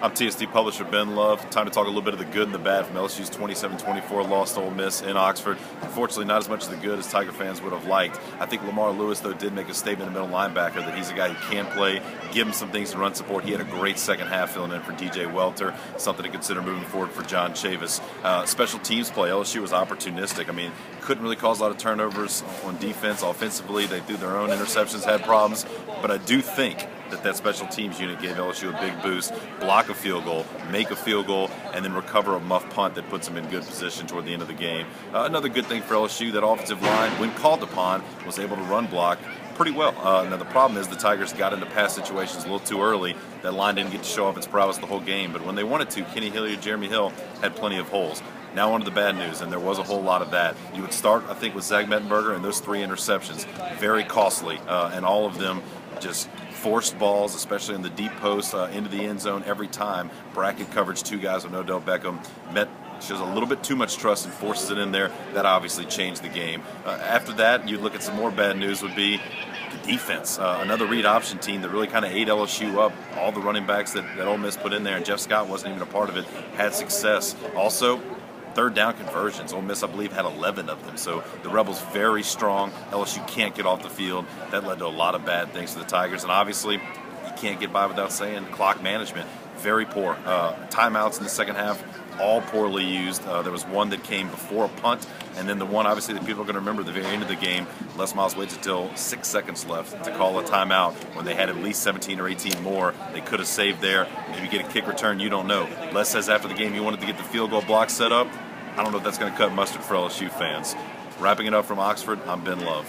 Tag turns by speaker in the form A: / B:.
A: I'm TSD publisher Ben Love. Time to talk a little bit of the good and the bad from LSU's 27-24 loss to Ole Miss in Oxford. Unfortunately, not as much of the good as Tiger fans would have liked. I think Lamar Lewis, though, did make a statement in the middle linebacker that he's a guy who can play, give him some things to run support. He had a great second half filling in for DJ Welter, something to consider moving forward for John Chavis. Special teams play, LSU was opportunistic. I mean, couldn't really cause a lot of turnovers on defense. Offensively, they threw their own interceptions, had problems. But I do think that special teams unit gave LSU a big boost, block a field goal, make a field goal, and then recover a muff punt that puts them in good position toward the end of the game. Another good thing for LSU, that offensive line, when called upon, was able to run block pretty well. Now the problem is the Tigers got into pass situations a little too early. That line didn't get to show off its prowess the whole game, but when they wanted to, Kenny Hilliard, Jeremy Hill had plenty of holes. Now on to the bad news, and there was a whole lot of that. You would start, I think, with Zach Mettenberger and those 3 interceptions. Very costly, and all of them just forced balls, especially in the deep post, into the end zone every time. Bracket coverage, 2 guys with Odell Beckham. Shows a little bit too much trust and forces it in there. That obviously changed the game. After that, you look at some more bad news would be the defense. Another read option team that really kind of ate LSU up. All the running backs that Ole Miss put in there, and Jeff Scott wasn't even a part of it, had success. Also, third down conversions. Ole Miss, I believe, had 11 of them. So the Rebels very strong. LSU can't get off the field. That led to a lot of bad things for the Tigers. And obviously, you can't get by without saying clock management. Very poor. Timeouts in the second half, all poorly used. There was one that came before a punt, and then the one, obviously, that people are going to remember at the very end of the game. Les Miles waits until 6 seconds left to call a timeout when they had at least 17 or 18 more. They could have saved there. Maybe get a kick return. You don't know. Les says after the game he wanted to get the field goal block set up. I don't know if that's going to cut mustard for LSU fans. Wrapping it up from Oxford, I'm Ben Love.